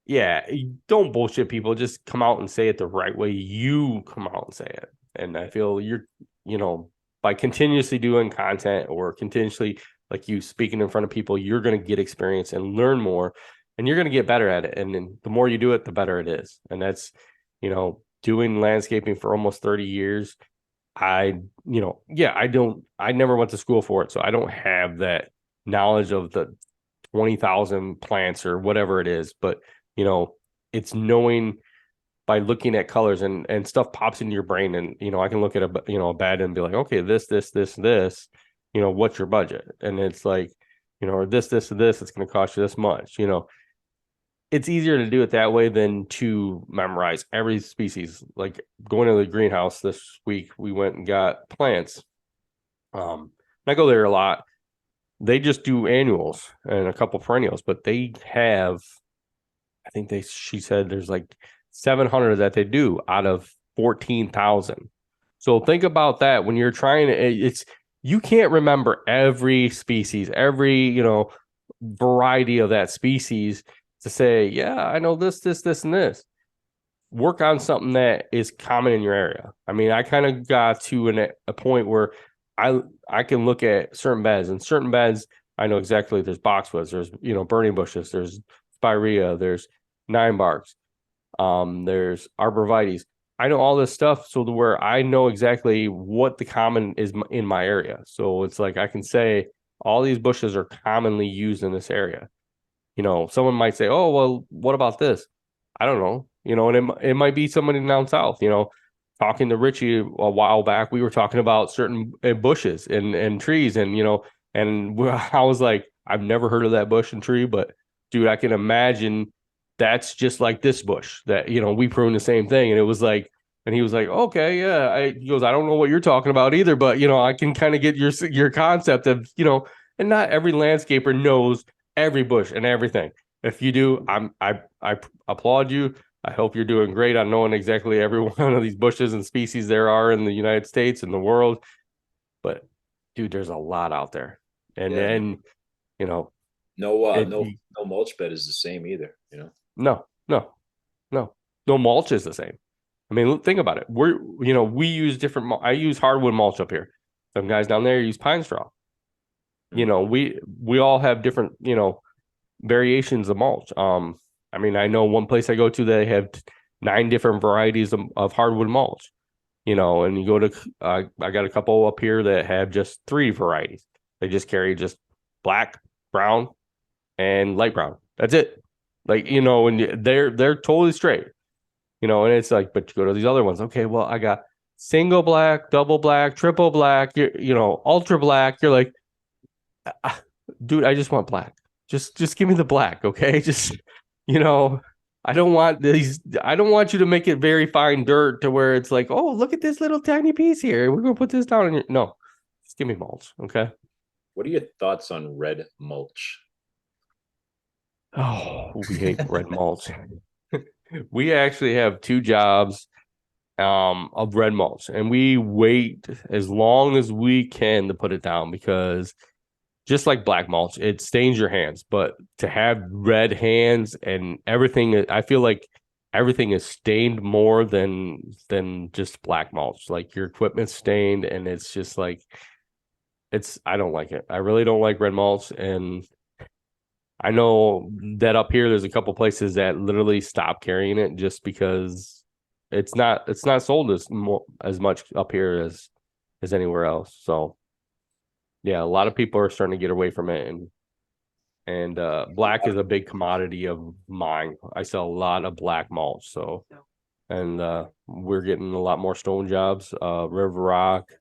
yeah, don't bullshit people. Just come out and say it the right way you come out and say it. And I feel you know, by continuously doing content or continuously like you speaking in front of people, you're going to get experience and learn more, and you're going to get better at it. And then the more you do it, the better it is. And that's, doing landscaping for almost 30 years. I never went to school for it. So I don't have that knowledge of the 20,000 plants or whatever it is. But you know, it's knowing by looking at colors and stuff pops into your brain. And, I can look at a bed and be like, okay, this, what's your budget? And it's like, or this, and this, it's going to cost you this much, it's easier to do it that way than to memorize every species. Like going to the greenhouse this week, we went and got plants. I go there a lot. They just do annuals and a couple perennials, but they have I think she said there's like 700 that they do out of 14,000. So think about that when you're trying to, you can't remember every species, every, variety of that species to say, yeah, I know this, and this. Work on something that is common in your area. I mean, I kind of got to a point where I can look at certain beds, and certain beds I know exactly. There's boxwoods, there's burning bushes, there's spirea, there's nine barks, there's arborvitaes. I know all this stuff, so to where I know exactly what the common is in my area. So it's like I can say all these bushes are commonly used in this area. Someone might say, "Oh, well, what about this?" I don't know. And it might be somebody down south. Talking to Richie a while back, we were talking about certain bushes and trees, and and I was like, I've never heard of that bush and tree, but dude, I can imagine that's just like this bush that we prune the same thing, and it was like, and he was like, okay, yeah. He goes, I don't know what you're talking about either, but I can kind of get your concept of and not every landscaper knows every bush and everything. If you do, I applaud you. I hope you're doing great on knowing exactly every one of these bushes and species there are in the United States and the world. But dude, there's a lot out there. And Yeah. then, you know, No, it no mulch bed is the same either. no, no, no, no mulch is the same. I mean, think about it. We use different. I use hardwood mulch up here. Some guys down there use pine straw. We all have different, variations of mulch. I mean, I know one place I go to, they have 9 different varieties of hardwood mulch. And you go to, I got a couple up here that have just 3 varieties. They just carry just black, brown, and light brown. That's it. Like, and they're totally straight. And it's like, but you go to these other ones. Okay, well, I got single black, double black, triple black, ultra black. You're like, dude, I just want black. Just give me the black, okay? Just, you know, I don't want you to make it very fine dirt to where it's like, oh, look at this little tiny piece here. We're gonna put this down in your no. Just give me mulch, okay? What are your thoughts on red mulch? Oh, we hate red mulch. We actually have 2 jobs of red mulch, and we wait as long as we can to put it down because just like black mulch, it stains your hands. But to have red hands and everything, I feel like everything is stained more than just black mulch. Like your equipment's stained, and it's just like I don't like it. I really don't like red mulch, and I know that up here there's a couple places that literally stop carrying it just because it's not sold as much up here as anywhere else. So yeah, a lot of people are starting to get away from it, and black is a big commodity of mine. I sell a lot of black mulch, so and we're getting a lot more stone jobs, river rock.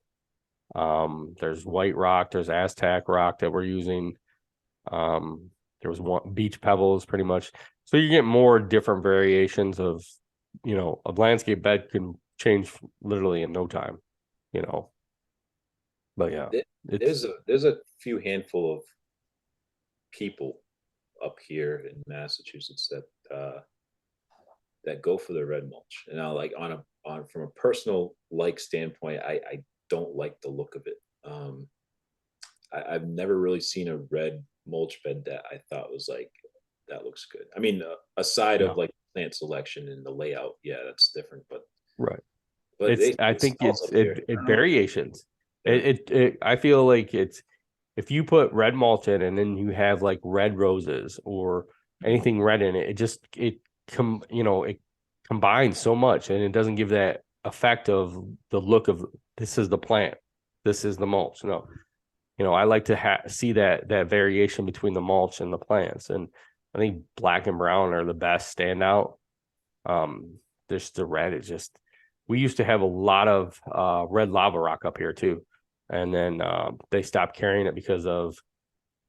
There's white rock, there's Aztec rock that we're using. There was one beach pebbles pretty much. So you get more different variations of, a landscape bed can change literally in no time, But yeah, There's a few handful of people up here in Massachusetts that go for the red mulch. And now, like on from a personal standpoint, I don't like the look of it. I've never really seen a red mulch bed that I thought was like that looks good. I mean, aside of like plant selection and the layout, yeah, that's different. But I think it variations. I feel like it's if you put red mulch in and then you have like red roses or anything red in it, it combines so much and it doesn't give that effect of the look of this is the plant, this is the mulch. No, I like to see that variation between the mulch and the plants, and I think black and brown are the best standout. There's the red. It's just we used to have a lot of red lava rock up here too, and then they stopped carrying it because of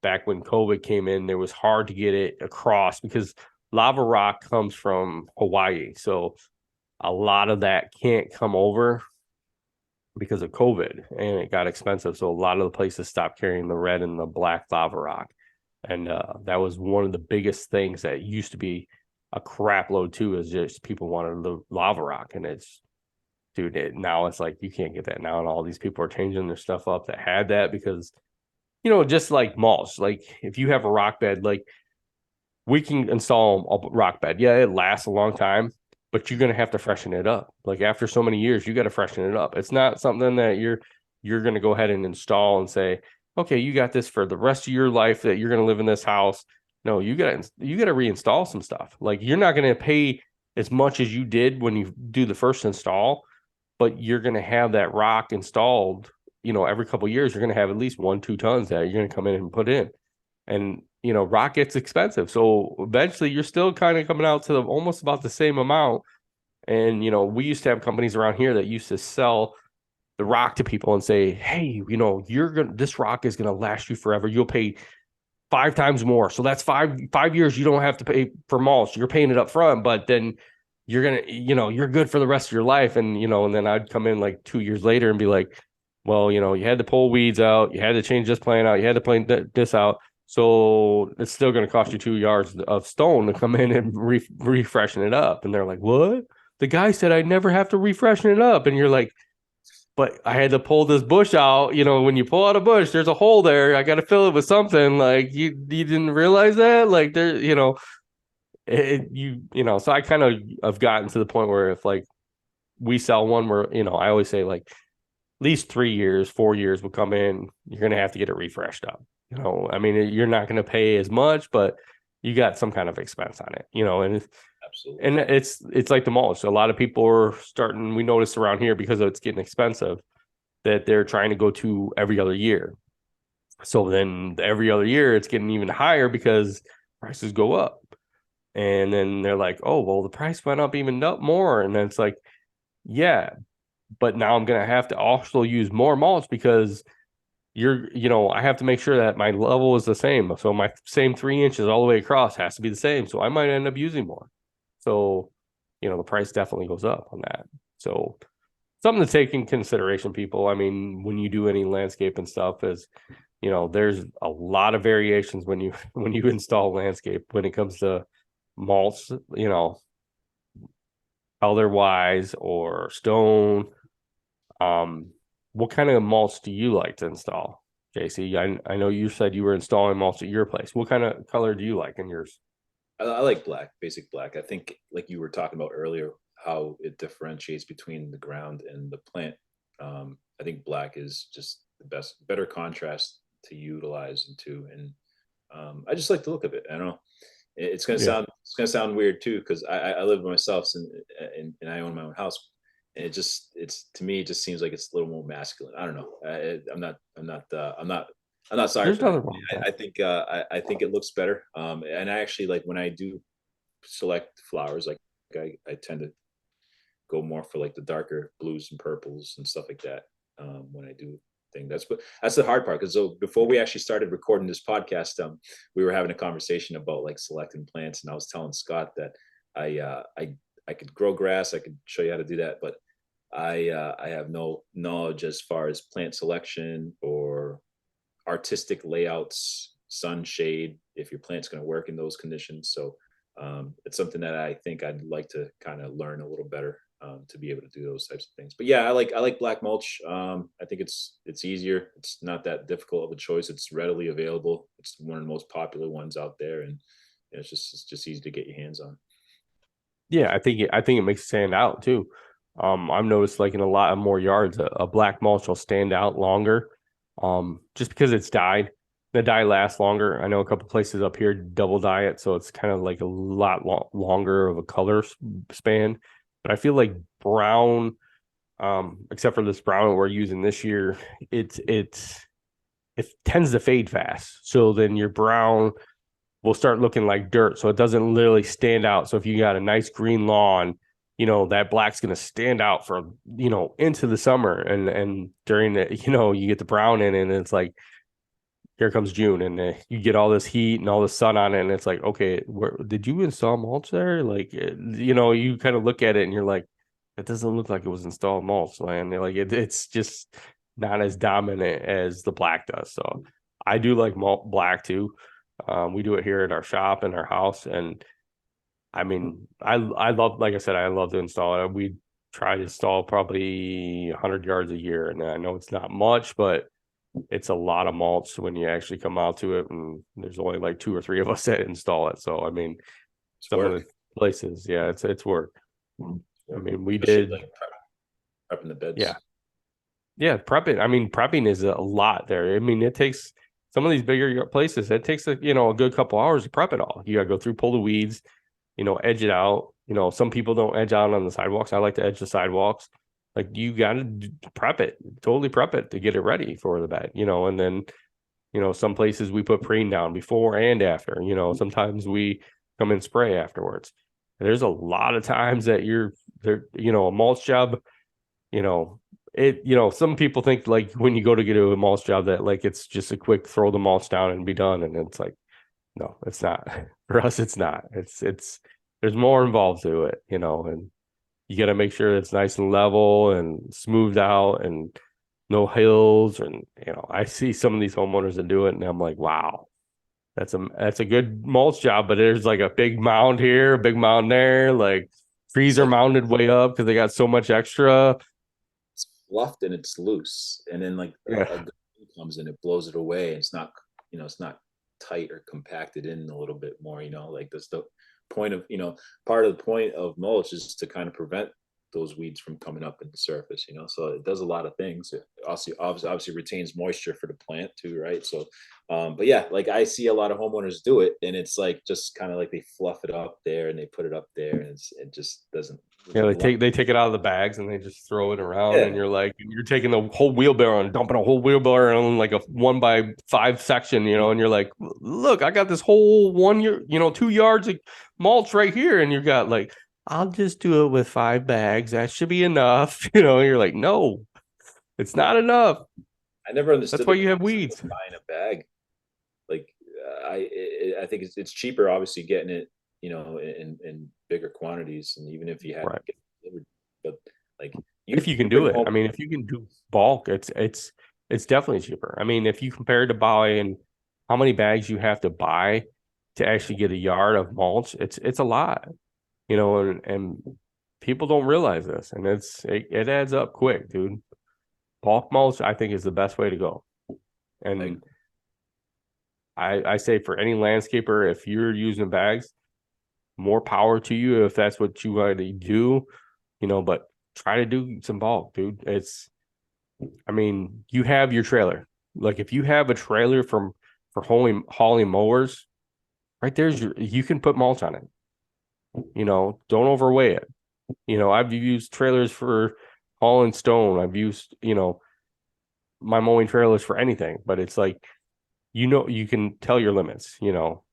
back when COVID came in. It was hard to get it across because lava rock comes from Hawaii, so a lot of that can't come over because of COVID, and it got expensive. So a lot of the places stopped carrying the red and the black lava rock. And that was one of the biggest things that used to be a crap load too, is just people wanted the lava rock. And now it's like, you can't get that now. And all these people are changing their stuff up that had that because, just like mulch, like if you have a rock bed, like we can install a rock bed. Yeah, it lasts a long time, but you're going to have to freshen it up. Like after so many years, you got to freshen it up. It's not something that you're going to go ahead and install and say, okay, you got this for the rest of your life that you're going to live in this house. No, you got to reinstall some stuff. Like you're not going to pay as much as you did when you do the first install, but you're going to have that rock installed, every couple of years, you're going to have at least 1-2 tons that you're going to come in and put in. And, rock gets expensive. So eventually you're still kind of coming out to almost about the same amount. And, we used to have companies around here that used to sell the rock to people and say, hey, this rock is going to last you forever. You'll pay 5 times more. So that's 5 years. You don't have to pay for mulch. You're paying it up front, but then you're going to, you're good for the rest of your life. And, and then I'd come in like 2 years later and be like, well, you had to pull weeds out. You had to change this plant out. You had to plant this out. So it's still going to cost you 2 yards of stone to come in and refreshen it up. And they're like, what? The guy said I'd never have to refreshen it up. And you're like, but I had to pull this bush out. When you pull out a bush, there's a hole there. I got to fill it with something. Like you didn't realize that. Like there, So I kind of have gotten to the point where if like we sell one, where I always say like at least 3 years, 4 years will come in. You're gonna have to get it refreshed up. I mean, you're not gonna pay as much, but you got some kind of expense on it. And Absolutely. and it's like the mulch. A lot of people are starting. We noticed around here because it's getting expensive that they're trying to go to every other year. So then every other year it's getting even higher because prices go up. And then they're like, oh, well, the price went up even up more. And then it's like, yeah, but now I'm gonna have to also use more mulch because I have to make sure that my level is the same. So my same 3 inches all the way across has to be the same. So I might end up using more. So, the price definitely goes up on that. So something to take in consideration, people. I mean, when you do any landscape and stuff is, there's a lot of variations when you when you install landscape when it comes to mulch, color wise or stone. What kind of mulch do you like to install, JC? I know you said you were installing mulch at your place. What kind of color do you like in yours? I like black, basic black. I think, like you were talking about earlier, how it differentiates between the ground and the plant. I think black is just the best, better contrast to utilize into, and I just like the look of it. I don't know. Yeah, It's gonna sound weird too because I live by myself and I own my own house, and it's to me it just seems like it's a little more masculine. I don't know. I'm not sorry there's for that. nothing wrong with that. I think it looks better. And I actually like when I do select flowers, like I tend to go more for like the darker blues and purples and stuff like that. When I do thing, that's the hard part. Because so before we actually started recording this podcast, we were having a conversation about like selecting plants, and I was telling Scott that I could grow grass. I could show you how to do that, but I have no knowledge as far as plant selection or artistic layouts, sun, shade, if your plant's going to work in those conditions. So it's something that I think I'd like to kind of learn a little better to be able to do those types of things. But yeah, I like black mulch. I think it's easier. It's not that difficult of a choice. It's readily available. It's one of the most popular ones out there, and it's just easy to get your hands on. Yeah, I think it makes it stand out too. I've noticed like in a lot of more yards, a black mulch will stand out longer. Just because it's dyed, the dye lasts longer. I know a couple places up here double dye it, so it's kind of like a lot longer of a color span. But I feel like brown, except for this brown we're using this year, it tends to fade fast. So then your brown will start looking like dirt. So it doesn't literally stand out. So if you got a nice green lawn, that black's going to stand out for, into the summer. And during the, you get the brown in and it's like, here comes June and you get all this heat and all the sun on it. And it's like, okay, did you install mulch there? Like, you kind of look at it and you're like, it doesn't look like it was installed mulch, man. Like it's just not as dominant as the black does. So I do like black too. We do it here at our shop and our house. And I mean, I love, like I said, I love to install it. We try to install probably 100 yards a year. And I know it's not much, but it's a lot of mulch when you actually come out to it. And there's only like two or three of us that install it. So, I mean, It's some of work. the places, yeah, it's work. I mean, we Especially did, like prepping the yeah. beds. Yeah, prepping. I mean, prepping is a lot there. I mean, it takes some of these bigger places, it takes a good couple hours to prep it all. You gotta go through, pull the weeds, edge it out. Some people don't edge out on the sidewalks. I like to edge the sidewalks. Like you gotta prep it, totally prep it to get it ready for the bed, and then, some places we put preen down before and after, sometimes we come and spray afterwards. There's a lot of times that you're there, a mulch job, you know, some people think like when you go to get a mulch job that like it's just a quick throw the mulch down and be done. And it's like, no, it's not. For us, it's not. It's there's more involved to it, and you got to make sure it's nice and level and smoothed out and no hills. And I see some of these homeowners that do it and I'm like, wow, that's a good mulch job, but there's like a big mound here, a big mound there. Like trees It's are like mounded way up because they got so much extra. it's fluffed and it's loose, and then like a Yeah. good wind comes and it blows it away. And it's not, it's not tight or compacted in a little bit more. Like that's the point of, part of the point of mulch is to kind of prevent those weeds from coming up in the surface. So it does a lot of things. It also obviously retains moisture for the plant too, right? So, but yeah, like I see a lot of homeowners do it, and it's like just kind of like they fluff it up there and they put it up there, and it just doesn't. Yeah, There's a lot. they take it out of the bags and they just throw it around, and Yeah, you're like, you're taking the whole wheelbarrow and dumping a whole wheelbarrow on like a 1x5 section, and you're like, look, I got this whole 1 year, 2 yards of mulch right here, and you got like, I'll just do it with 5 bags. That should be enough, and you're like, no, it's not enough. I never That's understood why the you have concept of weeds. buying a bag. Like I think it's cheaper, obviously, getting it, in bigger quantities, and even if you had to Right. get it delivered, but like If you you can do bring it. home. I mean, if you can do bulk, it's definitely cheaper. I mean, if you compare it to buying how many bags you have to buy to actually get a yard of mulch, it's a lot, and people don't realize this, and it adds up quick, dude. Bulk mulch, I think, is the best way to go. Like, And I say for any landscaper, if you're using bags, more power to you if that's what you want to do, but try to do some bulk, dude. I mean, you have your trailer. Like if you have a trailer for hauling mowers, right there's you can put mulch on it. Don't overweigh it. I've used trailers for hauling stone. I've used, my mowing trailers for anything, but it's like, you can tell your limits,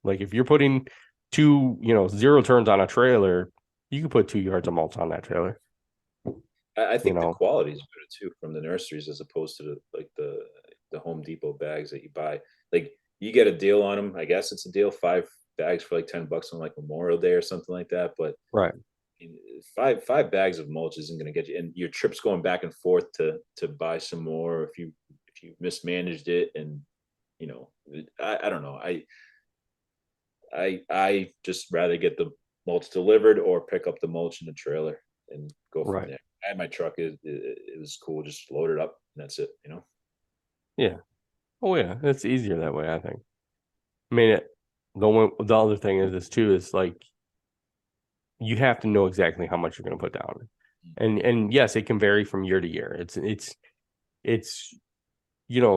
like if you're putting two, 0 turns on a trailer, you can put 2 yards of mulch on that trailer, I you think the know. quality is better too from the nurseries as opposed to the Home Depot bags that you buy. Like you get a deal on them. I guess it's a deal, 5 bags for like $10 on like Memorial Day or something like that. But Right. five bags of mulch isn't going to get you, and your trips going back and forth to buy some more if you mismanaged it, and I don't know. I just rather get the mulch delivered or pick up the mulch in the trailer and go from Right. there. I had my truck. It was cool. Just load it up and that's it. Yeah. Oh yeah, it's easier that way, I think. I mean, the other thing is this too is like you have to know exactly how much you're going to put down, and yes, it can vary from year to year. It's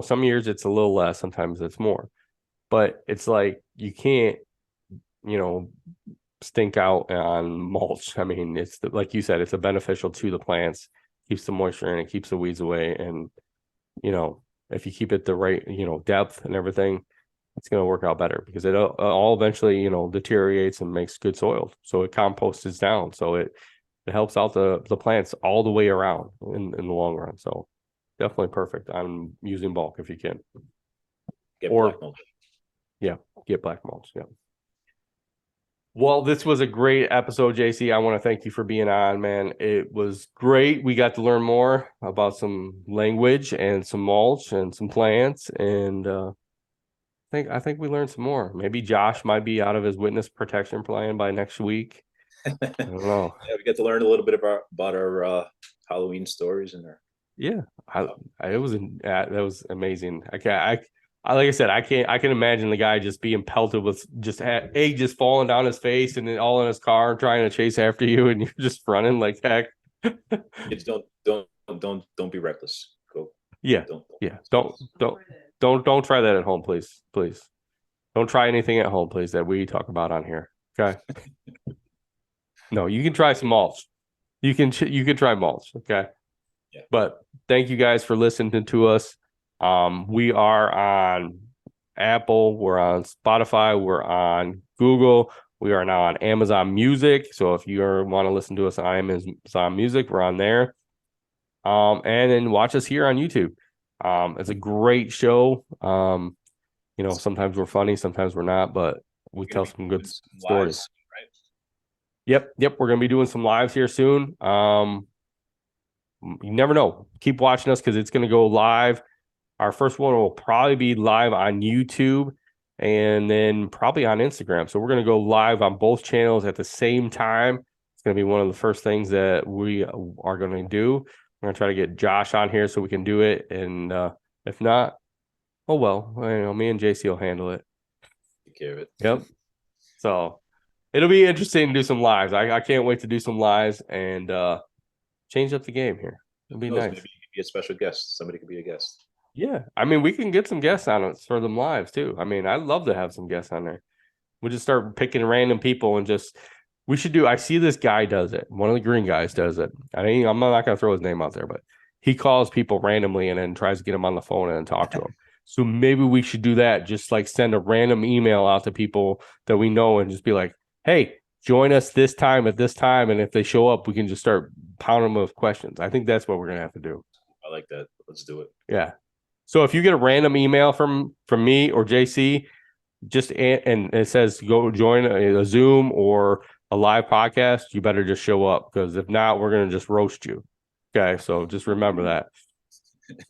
some years it's a little less, sometimes it's more, but it's like you can't you know stink out on mulch. I mean, like you said, it's a beneficial to the plants, keeps the moisture in, it keeps the weeds away, and you know if you keep it the right depth and everything, it's going to work out better because it all eventually deteriorates and makes good soil, so it composts down, so it helps out the plants all the way around in the long run. So definitely perfect on using bulk if you can, Get or black mulch. yeah, get black mulch. Yeah. Well, this was a great episode, JC. I want to thank you for being on, man. It was great. We got to learn more about some language and some mulch and some plants, and I think we learned some more. Maybe Josh might be out of his witness protection plan by next week. Yeah, I don't know. we get to learn a little bit about our Halloween stories and our. Yeah, it was that was amazing. I like I said, I can imagine the guy just being pelted with just falling down his face and then all in his car trying to chase after you, and you're just running like heck. Kids don't be reckless. Go. Yeah, Don't. yeah. Don't try that at home, please, please. Don't try anything at home, please, that we talk about on here. Okay. No, you can try some mulch. You can try mulch. Okay. Yeah. But thank you guys for listening to us. We are on Apple, we're on Spotify, we're on Google, we are now on Amazon Music. So if you want to listen to us on Amazon Music, we're on there. And then watch us here on YouTube. It's a great show. Sometimes we're funny, sometimes we're not, but we tell some good stories. Lives, right? Yep. We're gonna be doing some lives here soon. You never know. Keep watching us because it's going to go live. Our first one will probably be live on YouTube and then probably on Instagram. So we're going to go live on both channels at the same time. It's going to be one of the first things that we are going to do. I'm going to try to get Josh on here so we can do it. And if not, oh well, me and JC will handle it. Take care of it. Yep. So it'll be interesting to do some lives. I can't wait to do some lives and change up the game here. It'll be nice. Maybe you could be a special guest. Somebody could be a guest. Yeah. I mean, we can get some guests on it for them lives too. I mean, I'd love to have some guests on there. We'll just start picking random people and we should do. I see this guy does it. One of the green guys does it. I'm not going to throw his name out there, but he calls people randomly and then tries to get them on the phone and talk to them. So maybe we should do that. Just like send a random email out to people that we know and just be like, hey, join us this time at this time. And if they show up, we can just start pounding them with questions. I think that's what we're going to have to do. I like that. Let's do it. Yeah. So if you get a random email from me or JC, and it says go join a Zoom or a live podcast, you better just show up, because if not, we're going to just roast you. Okay. So just remember that.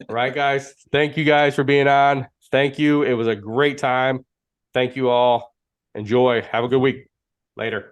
All right, guys. Thank you guys for being on. Thank you. It was a great time. Thank you all. Enjoy. Have a good week. Later.